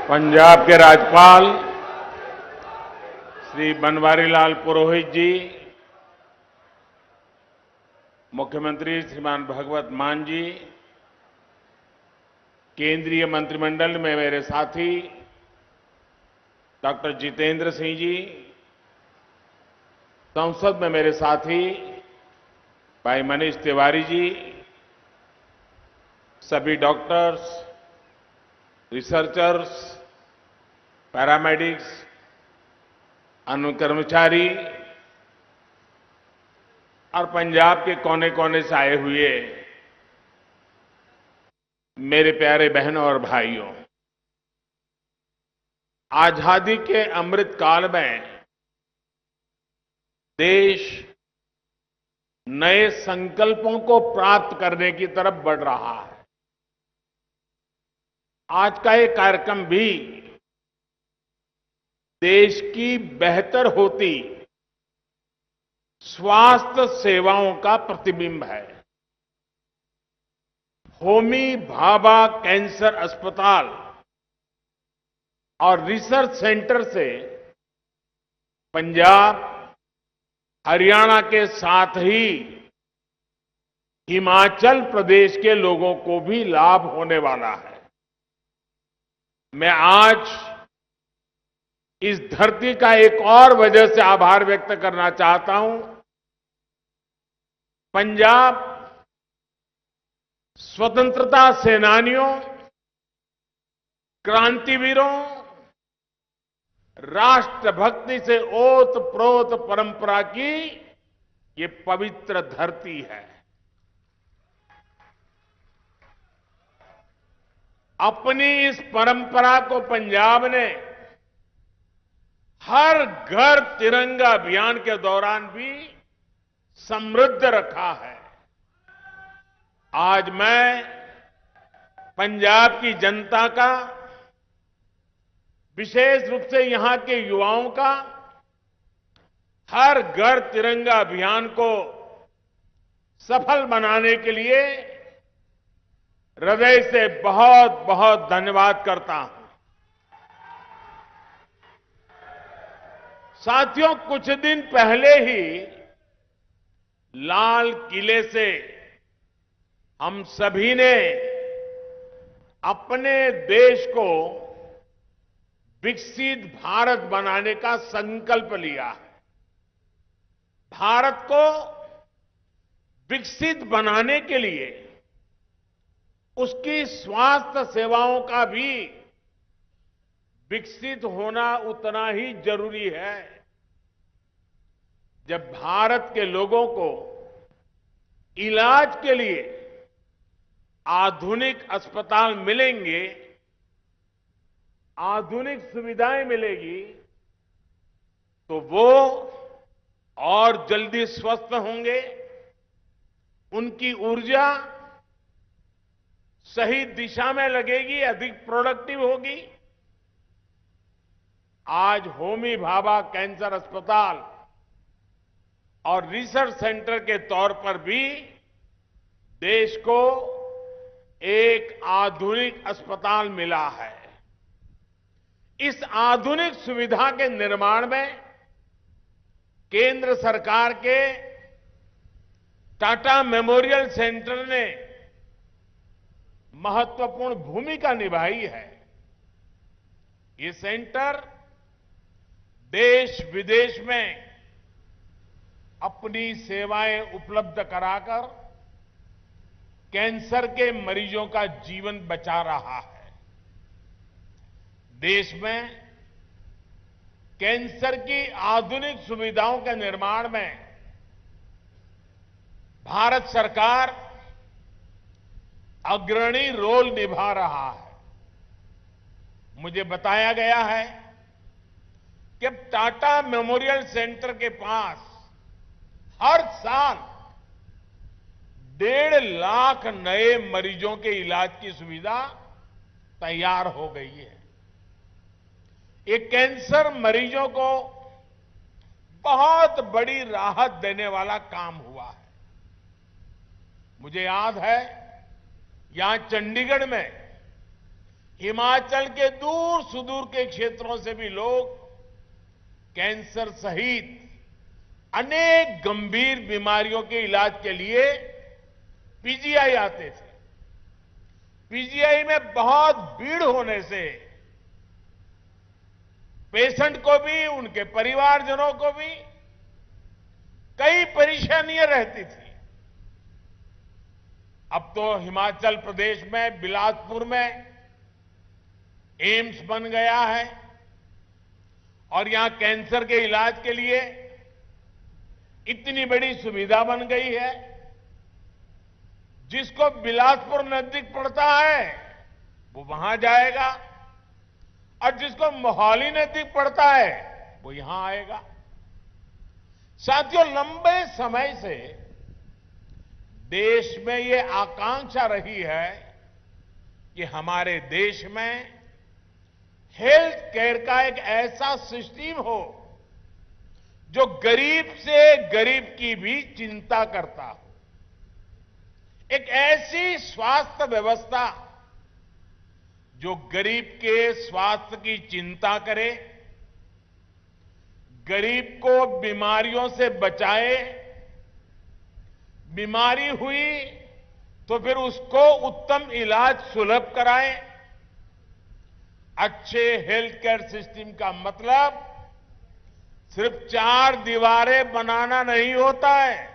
पंजाब के राज्यपाल श्री बनवारीलाल पुरोहित जी, मुख्यमंत्री श्रीमान भगवत मान जी, केंद्रीय मंत्रिमंडल में मेरे साथी डॉक्टर जितेंद्र सिंह जी, संसद में मेरे साथी भाई मनीष तिवारी जी, सभी डॉक्टर्स, रिसर्चर्स, पैरामेडिक्स, अन्य कर्मचारी और पंजाब के कोने कोने से आए हुए मेरे प्यारे बहनों और भाइयों, आजादी के अमृत काल में देश नए संकल्पों को प्राप्त करने की तरफ बढ़ रहा है। आज का ये कार्यक्रम भी देश की बेहतर होती स्वास्थ्य सेवाओं का प्रतिबिंब है। होमी भाभा कैंसर अस्पताल और रिसर्च सेंटर से पंजाब, हरियाणा के साथ ही हिमाचल प्रदेश के लोगों को भी लाभ होने वाला है। मैं आज इस धरती का एक और वजह से आभार व्यक्त करना चाहता हूं। पंजाब स्वतंत्रता सेनानियों, क्रांतिवीरों, राष्ट्रभक्ति से ओत-प्रोत परंपरा की ये पवित्र धरती है। अपनी इस परंपरा को पंजाब ने हर घर तिरंगा अभियान के दौरान भी समृद्ध रखा है। आज मैं पंजाब की जनता का, विशेष रूप से यहां के युवाओं का हर घर तिरंगा अभियान को सफल बनाने के लिए हृदय से बहुत बहुत धन्यवाद करता हूं। साथियों, कुछ दिन पहले ही लाल किले से हम सभी ने अपने देश को विकसित भारत बनाने का संकल्प लिया है। भारत को विकसित बनाने के लिए उसकी स्वास्थ्य सेवाओं का भी विकसित होना उतना ही जरूरी है। जब भारत के लोगों को इलाज के लिए आधुनिक अस्पताल मिलेंगे, आधुनिक सुविधाएं मिलेगी, तो वो और जल्दी स्वस्थ होंगे, उनकी ऊर्जा सही दिशा में लगेगी, अधिक प्रोडक्टिव होगी। आज होमी भाभा कैंसर अस्पताल और रिसर्च सेंटर के तौर पर भी देश को एक आधुनिक अस्पताल मिला है। इस आधुनिक सुविधा के निर्माण में केंद्र सरकार के टाटा मेमोरियल सेंटर ने महत्वपूर्ण भूमिका निभाई है। ये सेंटर देश विदेश में अपनी सेवाएं उपलब्ध कराकर कैंसर के मरीजों का जीवन बचा रहा है। देश में कैंसर की आधुनिक सुविधाओं के निर्माण में भारत सरकार अग्रणी रोल निभा रहा है। मुझे बताया गया है कि टाटा मेमोरियल सेंटर के पास हर साल 1.5 लाख नए मरीजों के इलाज की सुविधा तैयार हो गई है। ये कैंसर मरीजों को बहुत बड़ी राहत देने वाला काम हुआ है। मुझे याद है, यहां चंडीगढ़ में हिमाचल के दूर सुदूर के क्षेत्रों से भी लोग कैंसर सहित अनेक गंभीर बीमारियों के इलाज के लिए पीजीआई आते थे। पीजीआई में बहुत भीड़ होने से पेशेंट को भी, उनके परिवारजनों को भी कई परेशानियां रहती थी। अब तो हिमाचल प्रदेश में बिलासपुर में एम्स बन गया है और यहां कैंसर के इलाज के लिए इतनी बड़ी सुविधा बन गई है। जिसको बिलासपुर नजदीक पड़ता है वो वहां जाएगा और जिसको मोहाली नजदीक पड़ता है वो यहां आएगा। साथियों, लंबे समय से देश में ये आकांक्षा रही है कि हमारे देश में हेल्थ केयर का एक ऐसा सिस्टम हो जो गरीब से गरीब की भी चिंता करता हो। एक ऐसी स्वास्थ्य व्यवस्था जो गरीब के स्वास्थ्य की चिंता करे, गरीब को बीमारियों से बचाए, बीमारी हुई तो फिर उसको उत्तम इलाज सुलभ कराए। अच्छे हेल्थ केयर सिस्टम का मतलब सिर्फ 4 दीवारें बनाना नहीं होता है।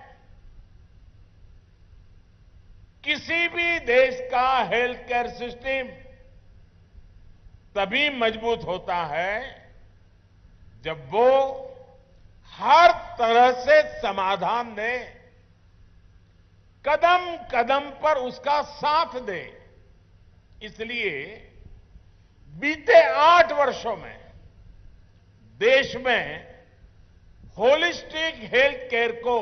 किसी भी देश का हेल्थ केयर सिस्टम तभी मजबूत होता है जब वो हर तरह से समाधान दे, कदम कदम पर उसका साथ दे। इसलिए बीते 8 वर्षों में देश में होलिस्टिक हेल्थ केयर को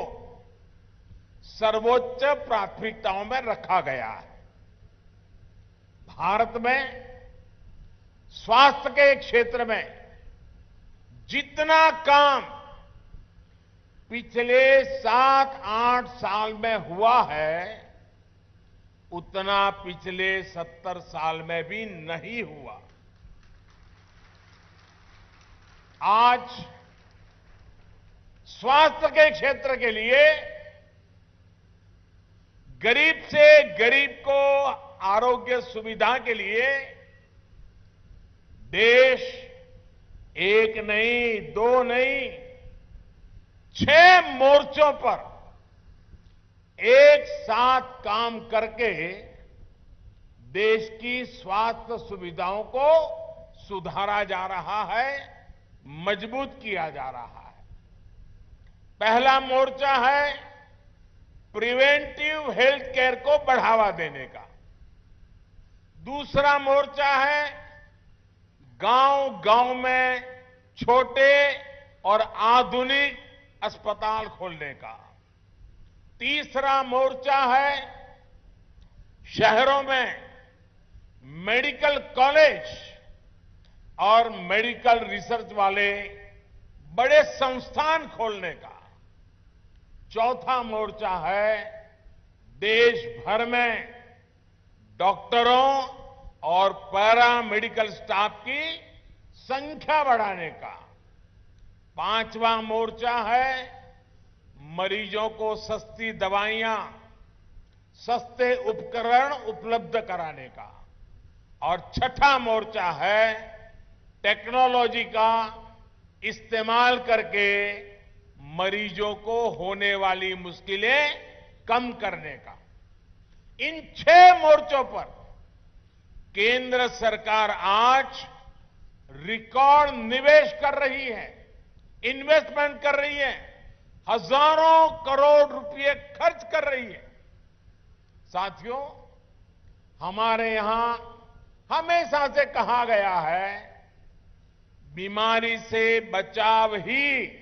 सर्वोच्च प्राथमिकताओं में रखा गया है। भारत में स्वास्थ्य के क्षेत्र में जितना काम पिछले 7-8 साल में हुआ है उतना पिछले 70 साल में भी नहीं हुआ। आज स्वास्थ्य के क्षेत्र के लिए गरीब से गरीब को आरोग्य सुविधा के लिए देश एक नहीं, 2 नहीं, 6 मोर्चों पर एक साथ काम करके देश की स्वास्थ्य सुविधाओं को सुधारा जा रहा है, मजबूत किया जा रहा है। पहला मोर्चा है प्रिवेंटिव हेल्थ केयर को बढ़ावा देने का। दूसरा मोर्चा है गांव-गांव में छोटे और आधुनिक अस्पताल खोलने का। तीसरा मोर्चा है शहरों में मेडिकल कॉलेज और मेडिकल रिसर्च वाले बड़े संस्थान खोलने का। चौथा मोर्चा है देश भर में डॉक्टरों और पैरा मेडिकल स्टाफ की संख्या बढ़ाने का। पांचवा मोर्चा है मरीजों को सस्ती दवाइयां, सस्ते उपकरण उपलब्ध कराने का। और छठा मोर्चा है टेक्नोलॉजी का इस्तेमाल करके मरीजों को होने वाली मुश्किलें कम करने का। इन 6 मोर्चों पर केंद्र सरकार आज रिकॉर्ड निवेश कर रही है, इन्वेस्टमेंट कर रही है, हजारों करोड़ रुपए खर्च कर रही है। साथियों, हमारे यहां हमेशा से कहा गया है बीमारी से बचाव ही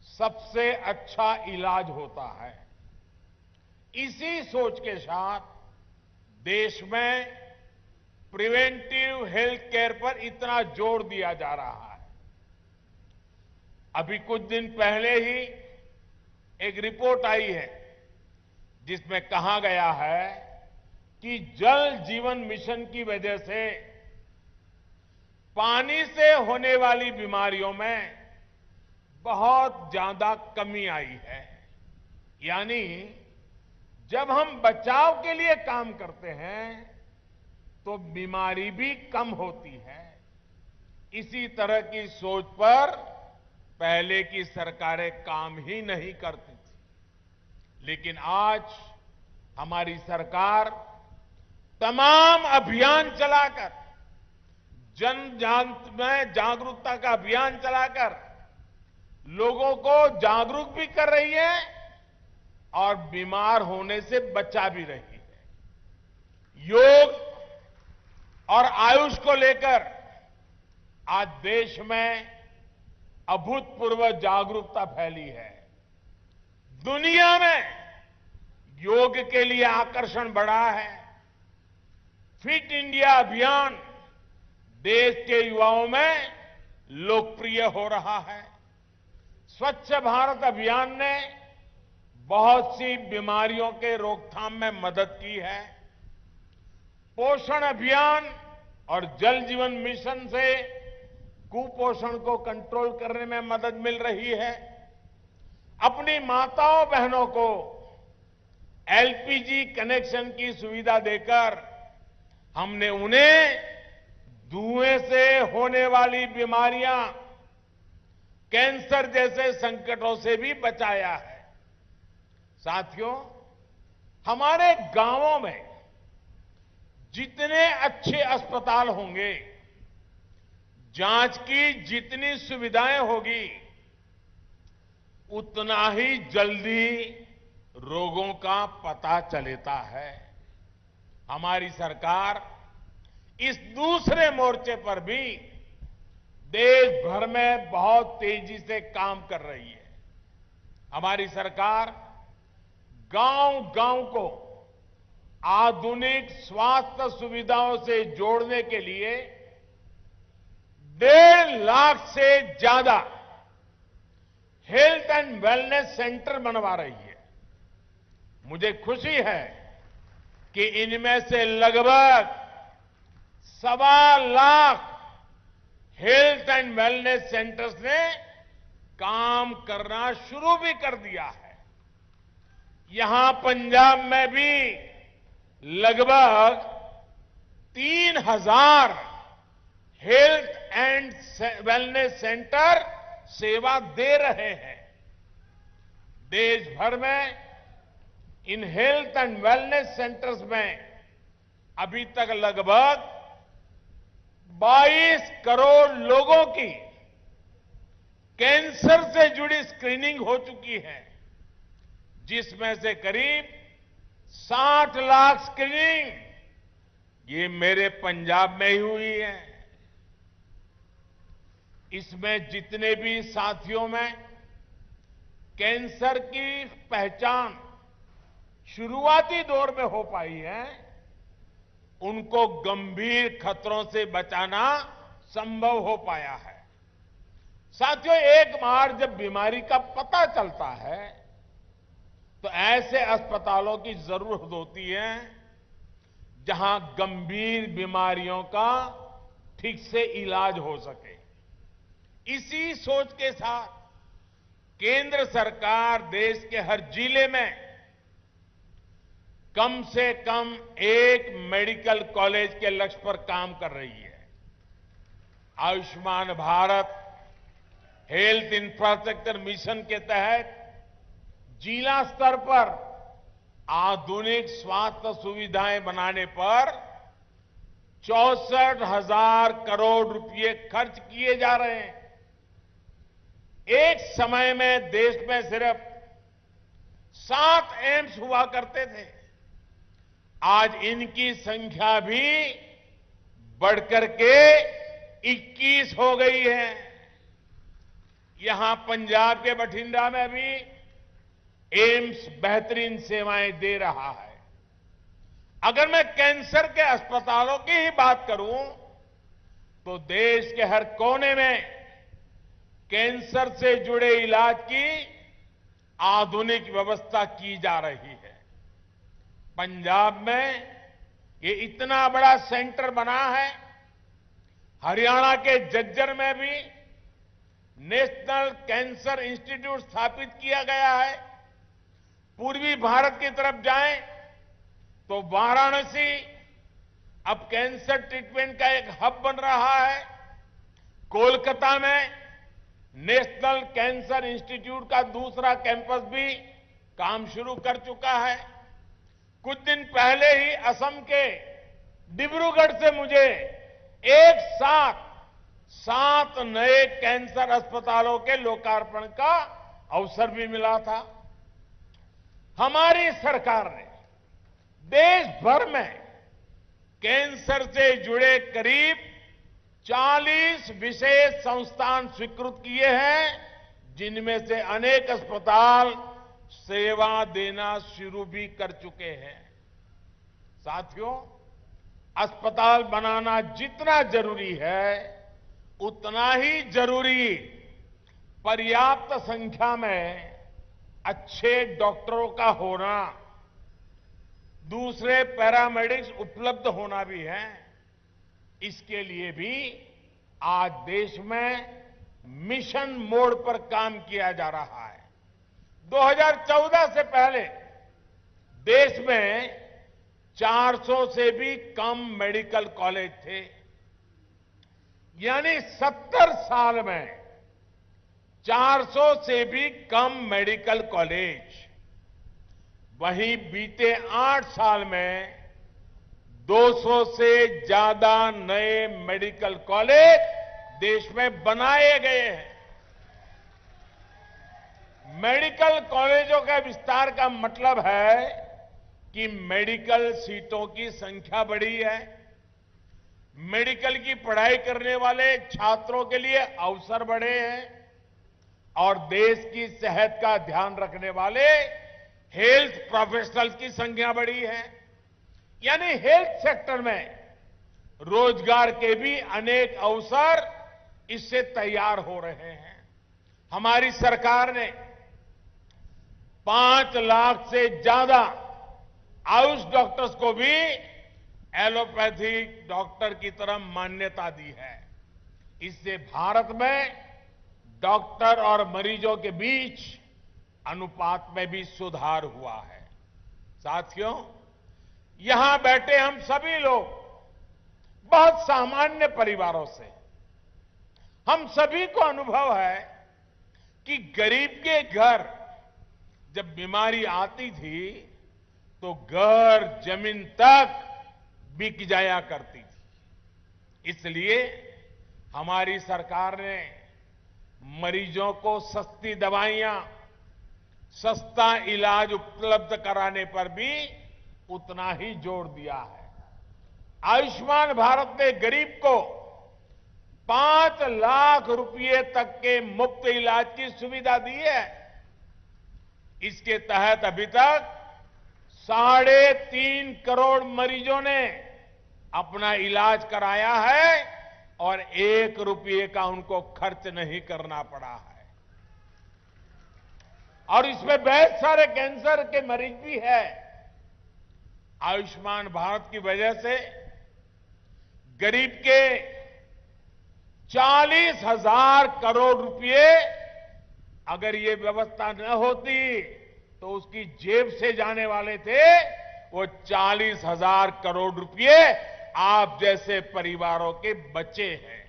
सबसे अच्छा इलाज होता है। इसी सोच के साथ देश में प्रिवेंटिव हेल्थ केयर पर इतना जोर दिया जा रहा है। अभी कुछ दिन पहले ही एक रिपोर्ट आई है जिसमें कहा गया है कि जल जीवन मिशन की वजह से पानी से होने वाली बीमारियों में बहुत ज्यादा कमी आई है। यानी जब हम बचाव के लिए काम करते हैं तो बीमारी भी कम होती है। इसी तरह की सोच पर पहले की सरकारें काम ही नहीं करती थी, लेकिन आज हमारी सरकार तमाम अभियान चलाकर, जन में जागरूकता का अभियान चलाकर लोगों को जागरूक भी कर रही है और बीमार होने से बचा भी रही है। योग और आयुष को लेकर आज देश में अभूतपूर्व जागरूकता फैली है। दुनिया में योग के लिए आकर्षण बढ़ा है। फिट इंडिया अभियान देश के युवाओं में लोकप्रिय हो रहा है। स्वच्छ भारत अभियान ने बहुत सी बीमारियों के रोकथाम में मदद की है। पोषण अभियान और जल जीवन मिशन से कुपोषण को कंट्रोल करने में मदद मिल रही है। अपनी माताओं बहनों को एलपीजी कनेक्शन की सुविधा देकर हमने उन्हें धुएं से होने वाली बीमारियां, कैंसर जैसे संकटों से भी बचाया है। साथियों, हमारे गांवों में जितने अच्छे अस्पताल होंगे, जांच की जितनी सुविधाएं होगी, उतना ही जल्दी रोगों का पता चलता है। हमारी सरकार इस दूसरे मोर्चे पर भी देश भर में बहुत तेजी से काम कर रही है। हमारी सरकार गांव-गांव को आधुनिक स्वास्थ्य सुविधाओं से जोड़ने के लिए 1.5 लाख से ज्यादा हेल्थ एंड वेलनेस सेंटर बनवा रही है। मुझे खुशी है कि इनमें से लगभग 1.25 lakh health and wellness centres ने काम करना शुरू भी कर दिया है। यहां पंजाब में भी लगभग 3,000 हेल्थ एंड वेलनेस सेंटर सेवा दे रहे हैं। देश भर में in health and wellness centres में अभी तक लगभग 22 करोड़ लोगों की कैंसर से जुड़ी स्क्रीनिंग हो चुकी है, जिसमें से करीब 60 लाख स्क्रीनिंग ये मेरे पंजाब में ही हुई है। इसमें जितने भी साथियों में कैंसर की पहचान शुरुआती दौर में हो पाई है, उनको गंभीर खतरों से बचाना संभव हो पाया है। साथियों, एक बार जब बीमारी का पता चलता है तो ऐसे अस्पतालों की जरूरत होती है जहां गंभीर बीमारियों का ठीक से इलाज हो सके। इसी सोच के साथ केंद्र सरकार देश के हर जिले में कम से कम एक मेडिकल कॉलेज के लक्ष्य पर काम कर रही है। Ayushman Bharat health infrastructure mission के तहत जिला स्तर पर आधुनिक स्वास्थ्य सुविधाएं बनाने पर 64,000 करोड़ रुपए खर्च किए जा रहे हैं। एक समय में देश में सिर्फ 7 एम्स हुआ करते थे। आज इनकी संख्या भी बढ़कर के 21 हो गई है। यहां पंजाब के बठिंडा में भी एम्स बेहतरीन सेवाएं दे रहा है। अगर मैं कैंसर के अस्पतालों की ही बात करूं तो देश के हर कोने में कैंसर से जुड़े इलाज की आधुनिक व्यवस्था की जा रही है। पंजाब में ये इतना बड़ा सेंटर बना है, हरियाणा के झज्जर में भी नेशनल कैंसर इंस्टीट्यूट स्थापित किया गया है। पूर्वी भारत की तरफ जाएं तो वाराणसी अब कैंसर ट्रीटमेंट का एक हब बन रहा है। कोलकाता में नेशनल कैंसर इंस्टीट्यूट का दूसरा कैंपस भी काम शुरू कर चुका है। कुछ दिन पहले ही असम के डिब्रूगढ़ से मुझे एक साथ 7 नए कैंसर अस्पतालों के लोकार्पण का अवसर भी मिला था। हमारी सरकार ने देश भर में कैंसर से जुड़े करीब 40 विशेष संस्थान स्वीकृत किए हैं, जिनमें से अनेक अस्पताल सेवा देना शुरू भी कर चुके हैं। साथियों, अस्पताल बनाना जितना जरूरी है, उतना ही जरूरी पर्याप्त संख्या में अच्छे डॉक्टरों का होना, दूसरे पैरामेडिक्स उपलब्ध होना भी है। इसके लिए भी आज देश में मिशन मोड पर काम किया जा रहा है। 2014 से पहले देश में 400 से भी कम मेडिकल कॉलेज थे, यानी 70 साल में 400 से भी कम मेडिकल कॉलेज। वहीं बीते 8 साल में 200 से ज्यादा नए मेडिकल कॉलेज देश में बनाए गए हैं। मेडिकल कॉलेजों के विस्तार का मतलब है कि मेडिकल सीटों की संख्या बढ़ी है, मेडिकल की पढ़ाई करने वाले छात्रों के लिए अवसर बढ़े हैं और देश की सेहत का ध्यान रखने वाले हेल्थ प्रोफेशनल्स की संख्या बढ़ी है। यानी हेल्थ सेक्टर में रोजगार के भी अनेक अवसर इससे तैयार हो रहे हैं। हमारी सरकार ने 5 लाख से ज्यादा आयुष डॉक्टर्स को भी एलोपैथिक डॉक्टर की तरह मान्यता दी है। इससे भारत में डॉक्टर और मरीजों के बीच अनुपात में भी सुधार हुआ है। साथियों, यहां बैठे हम सभी लोग बहुत सामान्य परिवारों से, हम सभी को अनुभव है कि गरीब के घर जब बीमारी आती थी तो घर जमीन तक बिक जाया करती थी। इसलिए हमारी सरकार ने मरीजों को सस्ती दवाइयां, सस्ता इलाज उपलब्ध कराने पर भी उतना ही जोर दिया है। आयुष्मान भारत ने गरीब को 5 लाख रुपए तक के मुफ्त इलाज की सुविधा दी है। इसके तहत अभी तक 3.5 करोड़ मरीजों ने अपना इलाज कराया है और 1 रुपये का उनको खर्च नहीं करना पड़ा है। और इसमें बहुत सारे कैंसर के मरीज भी है। आयुष्मान भारत की वजह से गरीब के 40,000 करोड़ रुपए, अगर ये व्यवस्था न होती तो उसकी जेब से जाने वाले थे, वो 40,000 करोड़ रुपए आप जैसे परिवारों के बचे हैं।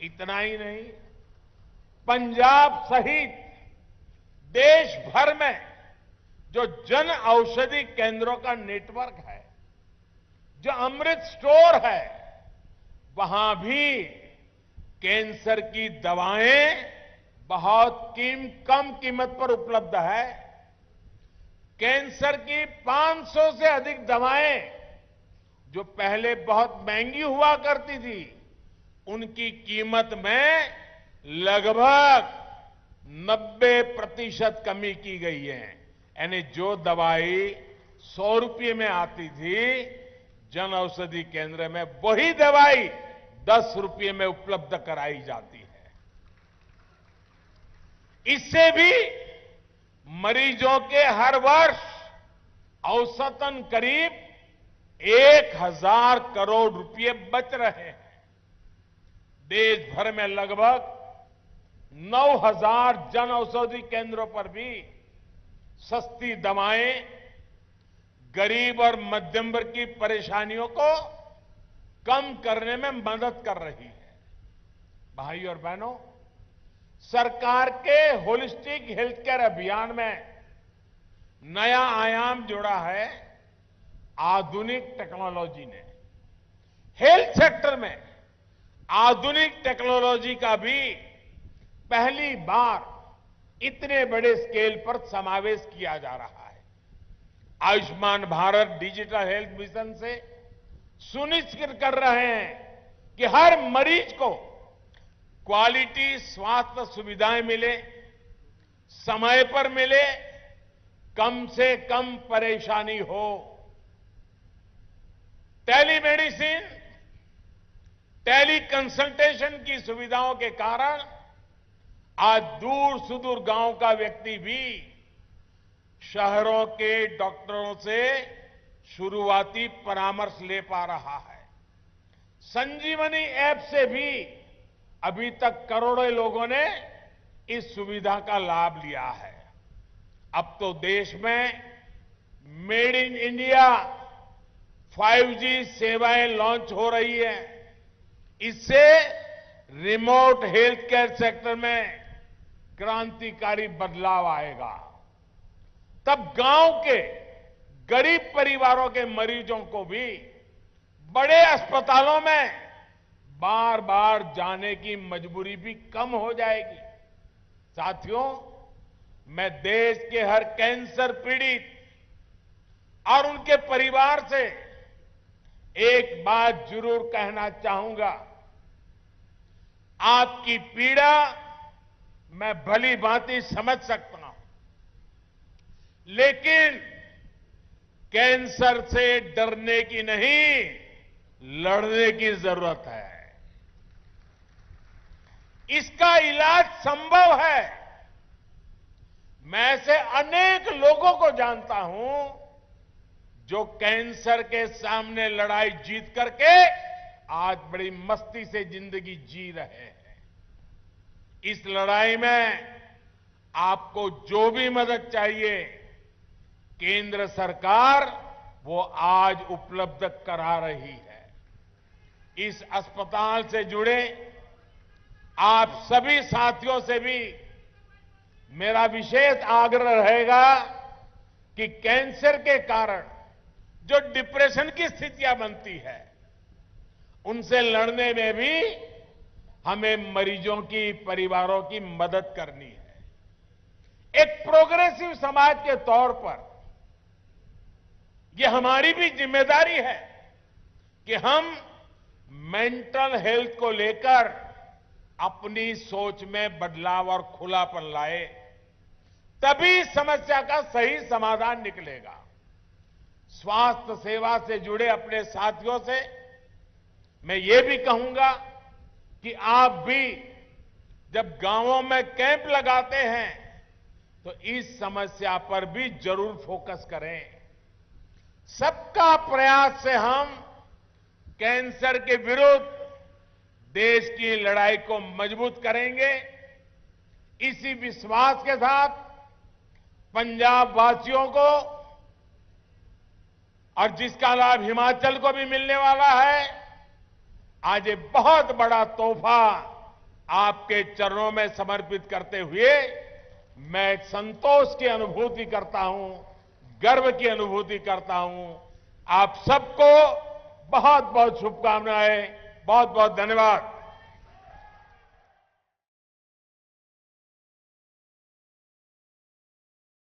इतना ही नहीं, पंजाब सहित देश भर में जो जन औषधि केंद्रों का नेटवर्क है, जो अमृत स्टोर है, वहां भी कैंसर की दवाएं बहुत कम कीमत पर उपलब्ध है। कैंसर की 500 से अधिक दवाएं जो पहले बहुत महंगी हुआ करती थी, उनकी कीमत में लगभग 90% कमी की गई है। यानी जो दवाई 100 रुपये में आती थी, जन औषधि केंद्र में वही दवाई 10 रुपये में उपलब्ध कराई जाती है। इससे भी मरीजों के हर वर्ष औसतन करीब 1,000 करोड़ रुपए बच रहे हैं। देश भर में लगभग 9,000 जन औषधि केंद्रों पर भी सस्ती दवाएं गरीब और मध्यम वर्ग की परेशानियों को कम करने में मदद कर रही है। भाई और बहनों, सरकार के होलिस्टिक हेल्थ केयर अभियान में नया आयाम जोड़ा है आधुनिक टेक्नोलॉजी ने। हेल्थ सेक्टर में आधुनिक टेक्नोलॉजी का भी पहली बार इतने बड़े स्केल पर समावेश किया जा रहा है। Ayushman Bharat digital health mission से सुनिश्चित कर रहे हैं कि हर मरीज को क्वालिटी स्वास्थ्य सुविधाएं मिले, समय पर मिले, कम से कम परेशानी हो। टेलीमेडिसिन, टेली कंसल्टेशन की सुविधाओं के कारण आज दूर सुदूर गांव का व्यक्ति भी शहरों के डॉक्टरों से शुरुआती परामर्श ले पा रहा है। संजीवनी ऐप से भी अभी तक करोड़ों लोगों ने इस सुविधा का लाभ लिया है। अब तो देश में मेड इन इंडिया 5G सेवाएं लॉन्च हो रही है। इससे रिमोट हेल्थ केयर सेक्टर में क्रांतिकारी बदलाव आएगा। तब गांव के गरीब परिवारों के मरीजों को भी बड़े अस्पतालों में बार बार जाने की मजबूरी भी कम हो जाएगी। साथियों, मैं देश के हर कैंसर पीड़ित और उनके परिवार से एक बात जरूर कहना चाहूंगा। आपकी पीड़ा मैं भली भांति समझ सकता हूं, लेकिन कैंसर से डरने की नहीं, लड़ने की जरूरत है। इसका इलाज संभव है। मैं ऐसे अनेक लोगों को जानता हूं जो कैंसर के सामने लड़ाई जीत करके आज बड़ी मस्ती से जिंदगी जी रहे हैं। इस लड़ाई में आपको जो भी मदद चाहिए, केंद्र सरकार वो आज उपलब्ध करा रही है। इस अस्पताल से जुड़े आप सभी साथियों से भी मेरा विशेष आग्रह रहेगा कि कैंसर के कारण जो डिप्रेशन की स्थितियां बनती है, उनसे लड़ने में भी हमें मरीजों की, परिवारों की मदद करनी है। एक प्रोग्रेसिव समाज के तौर पर यह हमारी भी जिम्मेदारी है कि हम मेंटल हेल्थ को लेकर अपनी सोच में बदलाव और खुलापन लाए, तभी समस्या का सही समाधान निकलेगा। स्वास्थ्य सेवा से जुड़े अपने साथियों से मैं ये भी कहूंगा कि आप भी जब गांवों में कैंप लगाते हैं तो इस समस्या पर भी जरूर फोकस करें। सबका प्रयास से हम कैंसर के विरुद्ध देश की लड़ाई को मजबूत करेंगे। इसी विश्वास के साथ पंजाब वासियों को, और जिसका लाभ हिमाचल को भी मिलने वाला है, आज एक बहुत बड़ा तोहफा आपके चरणों में समर्पित करते हुए मैं एक संतोष की अनुभूति करता हूं, गर्व की अनुभूति करता हूं। आप सबको बहुत बहुत शुभकामनाएं, बहुत बहुत धन्यवाद।